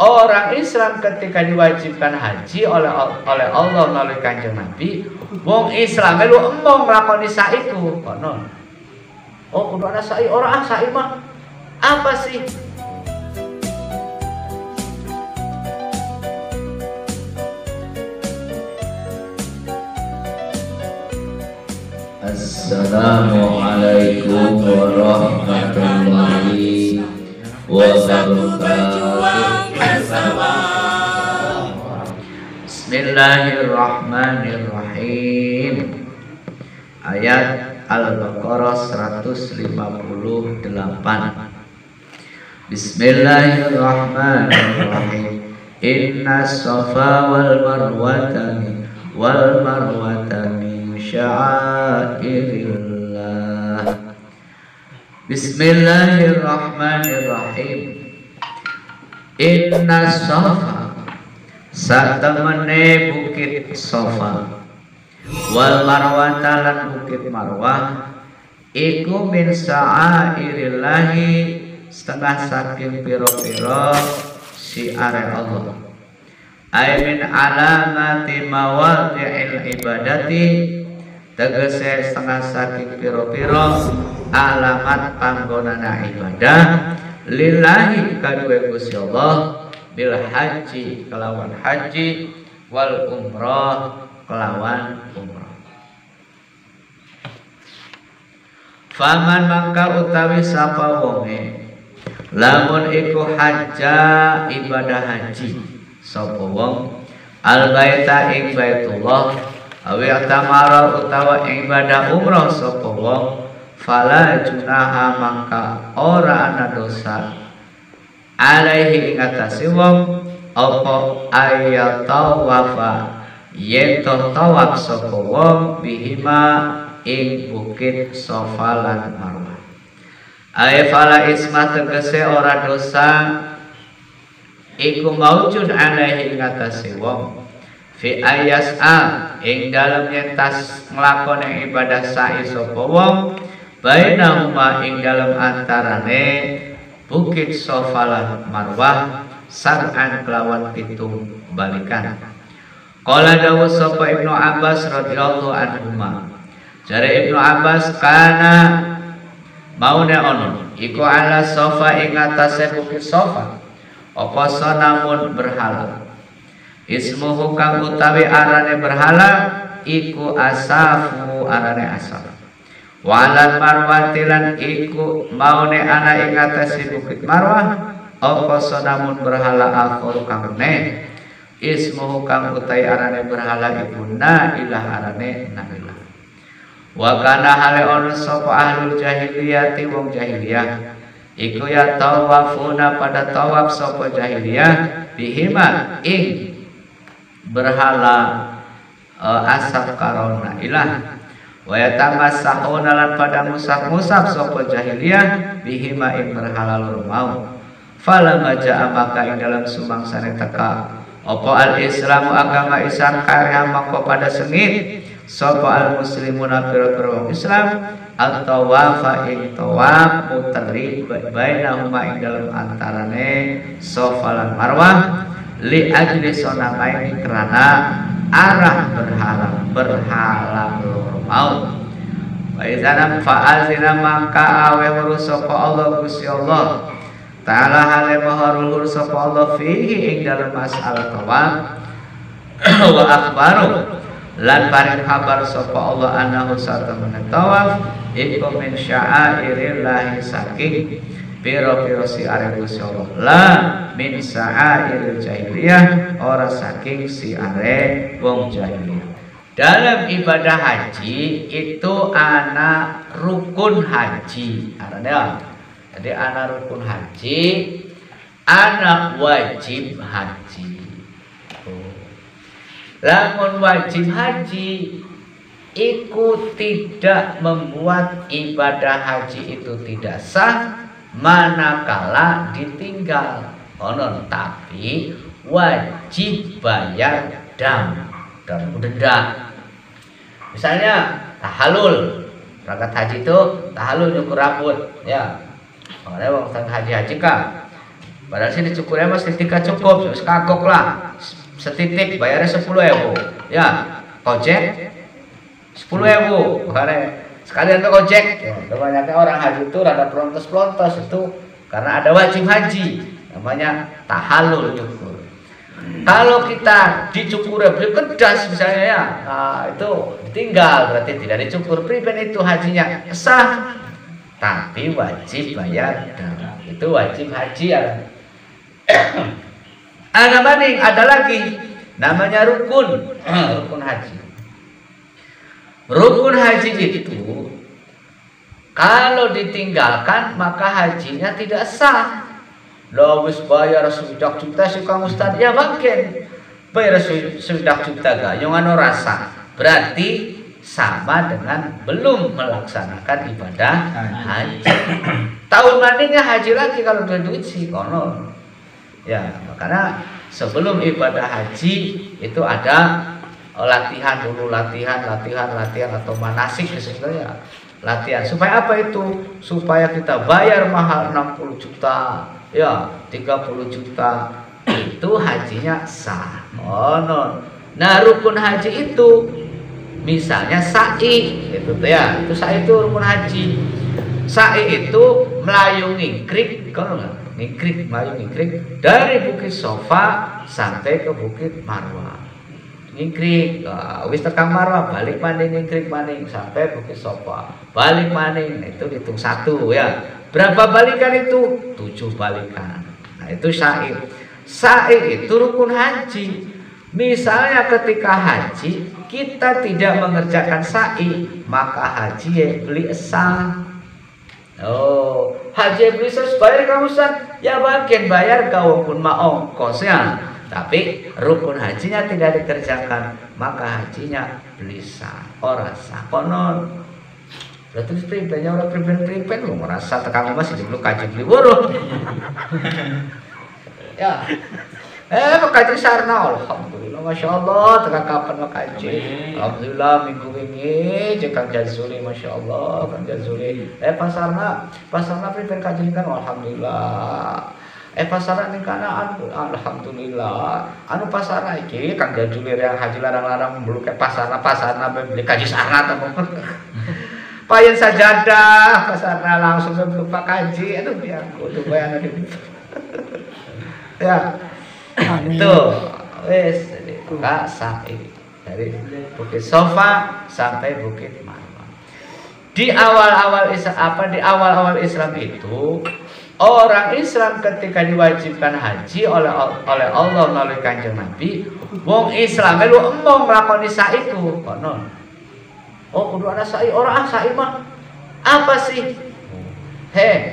orang Islam ketika diwajibkan haji oleh Allah melalui Kanjeng Nabi, wong Islam lu embong nglakoni sa'i ku konon. Oh, kudu ada sa'i, orang sa'i mah apa sih? Assalamualaikum warahmatullahi wabarakatuh. Bismillahirrahmanirrahim. Ayat Al-Baqarah 158. Bismillahirrahmanirrahim. Inna safa wal marwata min sya'airillah. Bismillahirrahmanirrahim. Inna safa satemene bukit Safa wal marwata lan bukit Marwah iku min sya'airillahi setengah saking piro-piro syiare Allah. Ay min alamati mawadhi'il ibadati, tegese setengah saking piro-piro alamat panggonana ibadah lillahi kaduwe Gusti Allah bil haji kelawan haji wal umrah kelawan umrah. Faman mangka utawi sapa wonge lamun iku haja ibadah haji sapa wong al baita ing baitullah awi tamara utawa ibadah umrah sapa wong fala junaha mangka ora ana dosa alaihi ing atase wong apa ayatawafa yen tawaf sapa wong bihima ing bukit Safa lan Marwah. Ay fala isma tegese ora dosa iku maujud alaihi ing atase wong fi ayas'a ing dalem yen tas nglakoni ibadah sa'i sapa wong bainahuma ing dalem antarane bukit Safa lan Marwah sar'an kelawan pitung balikan. Qala dawu sapa Ibnu Abbas radhiyallahu anhuma. Jare Ibnu Abbas kana maune ono iku ala Safa ing atase bukit Safa apa sanamun berhala. Ismuhu kang utawi arane berhala iku asafu arane asaf. Walan Marwah tilan iku maune ana ing atase bukit Marwah apa sanamun berhala akhir kang ne ismuhu kang utai arane berhala iku ilah arane ilah. Wa kana hale ono sapa ahlul jahiliyati wong jahiliyah iku ya tawafuna pada tawaf sapa jahiliyah bihima ing berhala asaf karona ilah. Wa yatamassahuna lan pada musaf-musaf sapa jahiliyah bihima ing berhala loro mau. Fala maja'a maka ing dalam sumangsane teka apa al-islamu agama Islam karya mangko pada sengit sapa al-muslimuna pira-pira Islam at-tawafa ing tawaf mutari bainahuma ing dalam antarane Safa lan Marwah li ajli sonamaini kerana arah berhala loro mau. Wa izana fa'azina maka awe weruh sapa Allah Gusti Allah Ta'ala hale maha luhur sapa Allah fihi ing dalam masalah tawaf wa akhbaru lan paring kabar sapa Allah annahu satamana tawaf iku min sya'airillahi saking pira-pira siare Gusti Allah la min sya'airil jahiliyah ora saking siare wong jahiliyah. Dalam ibadah haji itu ana rukun haji arane. Jadi ana rukun haji, ana wajib haji. Lamun wajib haji iku tidak membuat ibadah haji itu tidak sah manakala ditinggal. Konon tapi wajib bayar dam denda. Misalnya tahallul, berangkat haji itu tahallul nyukur rambut, ya. Makanya wong sang haji kah Padahal sini cukurnya mas titik cukup, terus kagok lah. Setitik bayarnya 10.000. Ya, kojek 10.000. Makanya sekalian tuh kojek. Kebanyakan orang haji itu rada pelontos-pelontos itu karena ada wajib haji. Namanya tahallul cukur. Kalau kita dicukur beli kedas misalnya ya, nah, itu tinggal berarti tidak dicukur. Priben itu hajinya sah, tapi wajib bayar. Itu wajib haji ya. Ada lagi namanya rukun. Rukun haji. Rukun haji itu kalau ditinggalkan maka hajinya tidak sah. Lo wis bayar 1 juta sih Kang Ustaz ya bangken. Bayar 1 juta gak yang anu rasa. Berarti sama dengan belum melaksanakan ibadah haji. Tahun mandinya haji lagi kalau duit sih kono. Ya, karena sebelum ibadah haji itu ada latihan dulu, latihan atau manasik sebenarnya. Latihan supaya apa itu? Supaya kita bayar mahal 60 juta, ya 30 juta itu hajinya sah. Oh no. Nah, rukun haji itu misalnya sa'i itu ya, itu sa'i itu rukun haji. Sa'i itu melayu ngikrik, kalau nggak ngikrik, melayu ngikrik dari Bukit Sofa sampai ke Bukit Marwah. Ngikrik, wis tekan Marwah balik maning ngikrik maning sampai Bukit Sofa, balik maning itu hitung 1 ya. Berapa balikan itu? 7 balikan. Nah itu sa'i. Sa'i itu rukun haji. Misalnya ketika haji kita tidak mengerjakan sa'i, maka haji beli sah. Oh, haji beli sah bayar kamu Ustaz? Ya bagian bayar kau pun mau ongkosnya. Tapi rukun hajinya tidak dikerjakan, maka hajinya beli sah. Ora sah konon. Berarti pribennya orang priben lu merasa tekan masih dulu kaji beli burung. Ya. Makaji sarna, alhamdulillah, masya Allah. Tekan kapan makaji? Alhamdulillah minggu ini Kang Jazuli, masya Allah, Kang Jazuli. Pasarna priben kaji kan, alhamdulillah. Pasarna nih kana alhamdulillah. Anu pasarna iki Kang Jazuli yang haji larang-larang belum ke pasarna beli kaji sarna teman. Payen sajadah pasarna langsung berupa kaji. Aduh biar kudu bayar ya. Itu wes buka sa'i dari Bukit Sofa sampai Bukit Marwah. Di awal-awal Islam itu orang Islam ketika diwajibkan haji oleh Allah melalui Kanjeng Nabi, wong Islam lu emong nglakoni sa'i ku konon. Oh kudu ana sa'i, ora sa'i mah apa sih?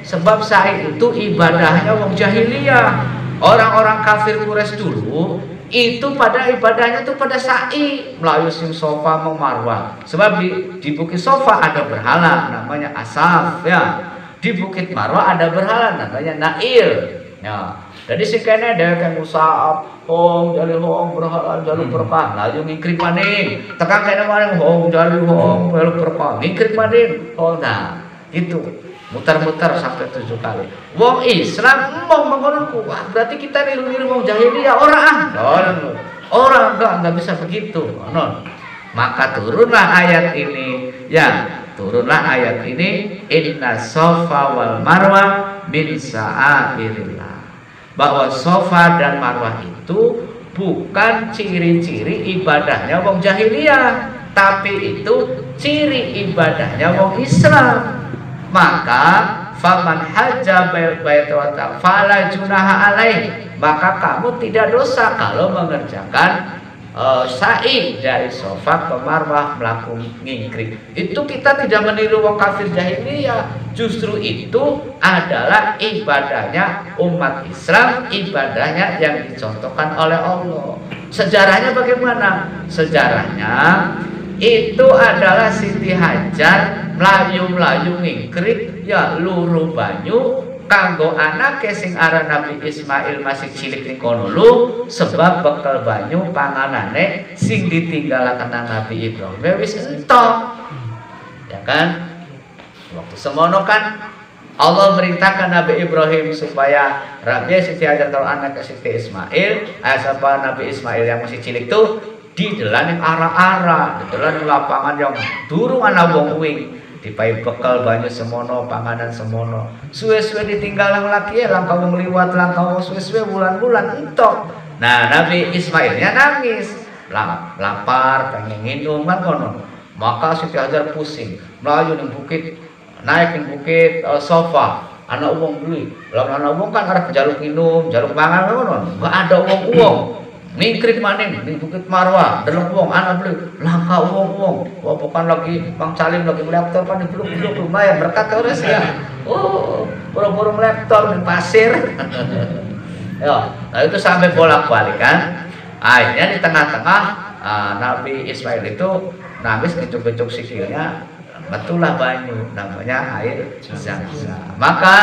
Sebab sa'i itu ibadahnya wong jahiliyah. Orang-orang kafir Quraisy dulu itu pada ibadahnya itu pada sa'i, melayu sing Sofa mau Marwah. Sebab di Bukit Sofa ada berhala namanya Asaf ya. Di Bukit Marwah ada berhala namanya Nail. Ya. Jadi sing kene dhewe kan Musa'ab, jali berhala jalu berkah, layu ngikrik maning. Tekan kene maning jalu jalu berkah, ngikrik maning. Nah, itu. Mutar-mutar sampai 7 kali. Wong Islam mau mengononku, wah berarti kita niru-niru wong jahiliyah. Orang enggak bisa begitu. Maka turunlah ayat ini. Ya, turunlah ayat ini. Inna Sofa wal Marwah min sa'airillah. Bahwa Sofa dan Marwah itu bukan ciri-ciri ibadahnya wong jahiliyah, tapi itu ciri ibadahnya wong Islam. Maka faman hajja baita wa fala junaha alaih, maka kamu tidak dosa kalau mengerjakan sa'i dari Sofa ke Marwah melakukan ngingkrik. Itu kita tidak meniru wong kafir jahiliyah. Justru itu adalah ibadahnya umat Islam, ibadahnya yang dicontohkan oleh Allah. Sejarahnya bagaimana? Sejarahnya itu adalah Siti Hajar melayu-melayu ngingkrik ya luru banyu kanggo anake sing aran Nabi Ismail masih cilik ning kono lu, sebab bekal banyu panganane sing ditinggalaken Nabi Ibrahim wis entok. Ya kan? Waktu semono kan Allah merintahkan Nabi Ibrahim supaya Rabbi Siti Hajar kalau anak ke Siti Ismail, siapa Nabi Ismail yang masih cilik tuh di dalam arah-arah, di dalam lapangan yang durung ana wong wing, dipai bekal banyak semono, panganan semono. Suwe-suwe ditinggal laki langkah wong liwat, langkah wong suwe-suwe bulan-bulan entok. Nah, Nabi Ismailnya nangis, lapar, pengen minum kan kono. Maka Siti Hajar pusing, melayu ning bukit, naik ning bukit sofa. Anak wong beli, lalu anak wong kan arep jaluk minum, jaluk mangan ngono. Enggak ada wong-wong. Mingkrit maning di Bukit Marwah, dalam wong anak beli langka wong. Bukan lagi Bang Salim lagi melektor kan di belum lumayan berkat terus ya. Oh, buru-buru melektor di pasir. Ya, nah itu sampai bolak-balik kan. Akhirnya di tengah-tengah Nabi Ismail itu nangis gecuk-gecuk sikilnya, betulah banyu, namanya air Zam-Zam. Maka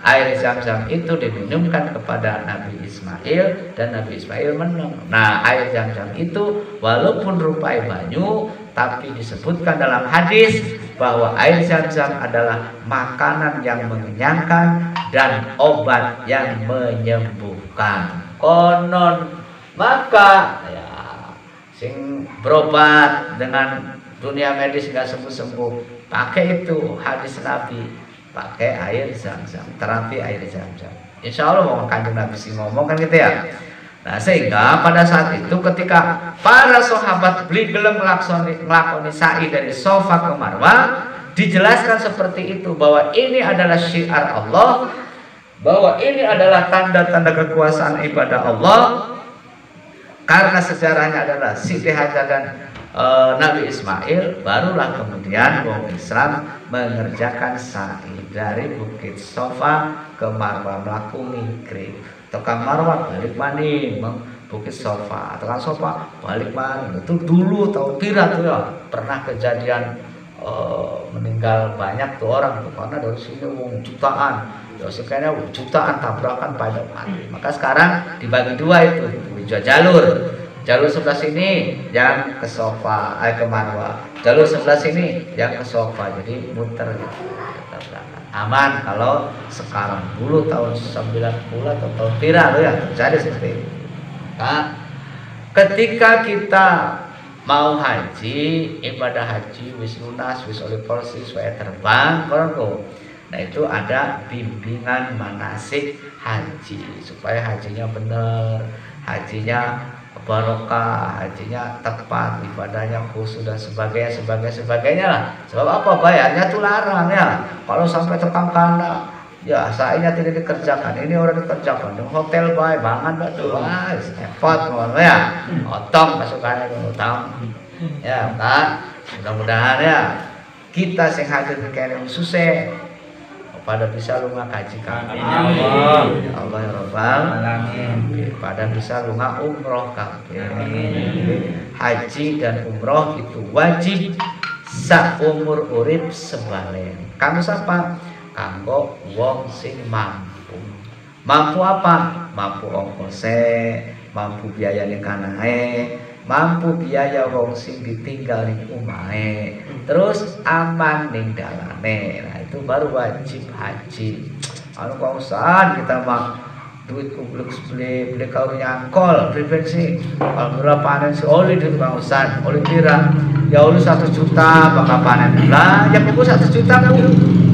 air Zam-Zam itu diminumkan kepada Nabi Ismail dan Nabi Ismail menang. Nah, air Zam-Zam itu walaupun rupai banyu, tapi disebutkan dalam hadis bahwa air Zam-Zam adalah makanan yang mengenyangkan dan obat yang menyembuhkan. Konon maka ya sing berobat dengan dunia medis nggak sembuh-sembuh, pakai itu hadis Nabi, pakai air Zam-Zam, terapi air Zam-Zam. Insya Allah mau Kanjeng Nabi sih ngomong kan gitu ya. Nah, sehingga pada saat itu ketika para sahabat beli gelem ngelakoni sa'i dari Safa ke Marwah, dijelaskan seperti itu bahwa ini adalah syiar Allah, bahwa ini adalah tanda-tanda kekuasaan ibadah Allah. Karena sejarahnya adalah Siti Hajar dan Nabi Ismail, barulah kemudian kaum Islam mengerjakan sa'i dari Bukit Safa ke Marwah, melaku mingkrit. Tekan Marwah balik maning Bukit Safa, tekan Safa balik maning. Itu dulu tahun pira tuh ya, pernah kejadian meninggal banyak tuh orang tuh, karena dari sini jutaan, ya sekiannya jutaan tabrakan pada mati. Maka sekarang dibagi dua itu jalur sebelah sini yang ke Safa, ke Marwah, jalur sebelah sini yang ke Safa, jadi muter gitu. Aman. Kalau sekarang dulu tahun 90 atau tahun pira ya terjadi seperti itu. Nah, ketika kita mau haji, ibadah haji wis lunas, wis oleh porsi, wis terbang, kono. Nah, itu ada bimbingan manasik haji supaya hajinya benar, hajinya barokah, hajinya tepat, ibadahnya khusus dan sebagainya lah. Sebab apa? Bayarnya tuh larang ya. Kalau sampai tekan kanda, ya sa'inya tidak dikerjakan, ini orang dikerjakan. Di hotel baik, bangan batu, repot ngono ya. Otong masukannya ke utang. Ya, kan? Mudah-mudahan ya kita sing hadir kene susah pada bisa lunga kaji kami Allah ya Rabbal alamin, pada bisa lunga umroh kami. Haji dan umroh itu wajib saumur urip sebalen. Kanggo sapa? Kanggo wong sing mampu. Mampu apa? Mampu ongkose, mampu biaya ning kanae, mampu biaya wong sing ditinggal ning omahe, terus aman ning dalane. Nah, itu baru wajib haji. Anu kausan kita mah duit kubluk beli kau nyangkol beli bensin. Alhamdulillah panen seoli duit kausan, oli pira? Ya oli 1 juta bakal panen. Lah, ya kuku 1 juta ku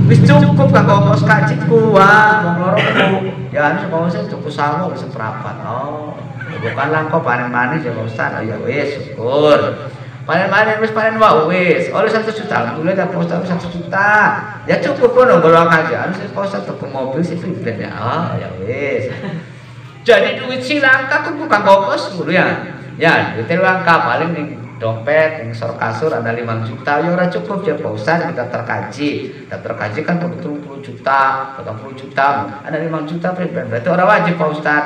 wis cukup kanggo ongkos kajiku wong loroku. Ya anu kausan tuku sawo wis seprapat. Oh, bukan langkau panen manis ya Ustaz. Oh ya wis syukur. Panen wis panen wae wis. Oleh 1 juta. Alhamdulillah dapat Ustaz 1 juta. Ya cukup kono golong aja. Harus Ustaz tuku mobil sih ben ya. Oh ya wis. Jadi duit si langka tuh bukan ongkos dulu ya. Ya, duit langka paling ning dompet, ning sor kasur ada 5 juta. Ya ora cukup ya Pak Ustaz, kita terkaji. Daftar kaji kan 30 juta, 40 juta. Ada 5 juta berarti ora wajib Pak Ustaz.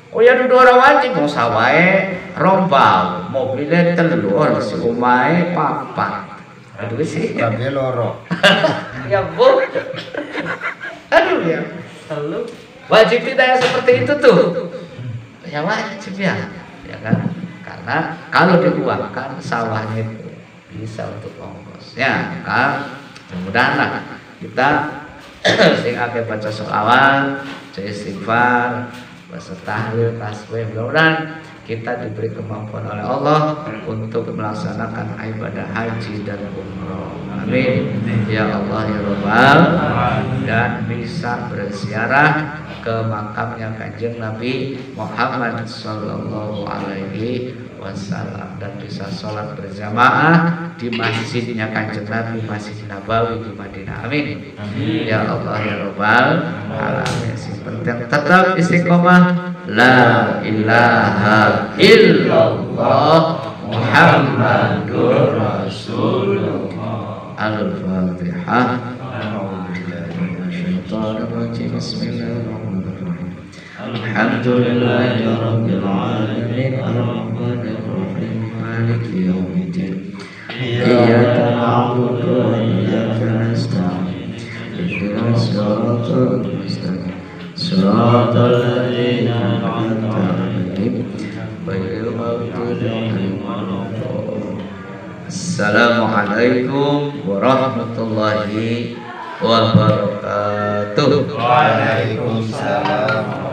Oh ya dudu ora wajib mau sawae rombal, mobilnya 3 orang si omahe 4. Aduh sih. Babe loro. Ya Bu. Aduh ya. Lalu wajib tidak yang seperti itu tuh. Ya wajib ya. Ya kan? Karena kalau diuangkan sawahnya itu bisa untuk ongkos. Ya kan? Mudah-mudahan kita sing akeh baca sholawat, istighfar, baca tahlil, tasbih. Mudah-mudahan kita diberi kemampuan oleh Allah untuk melaksanakan ibadah haji dan umroh. Amin. Ya Allah ya Rabbal, dan bisa berziarah ke makamnya Kanjeng Nabi Muhammad sallallahu alaihi wasallam dan bisa sholat berjamaah di masjidnya Kanjeng Nabi, Masjid Nabawi di Madinah. Amin. Ya Allah ya Rabbal alamin. Sing penting tetap istiqomah la ilaha illallah Muhammadur Rasulullah. Al-Fatihah. Bismillahirrahmanirrahim. Alhamdulillahi rabbil alamin arrahmanir rahim maliki yaumiddin. Iyyaka na'budu wa iyyaka nasta'in. Ihdinas siratal mustaqim. Siratal ladzina an'amta 'alaihim ghairil maghdubi 'alaihim waladdallin. Assalamualaikum warahmatullahi wabarakatuh. Waalaikumsalam.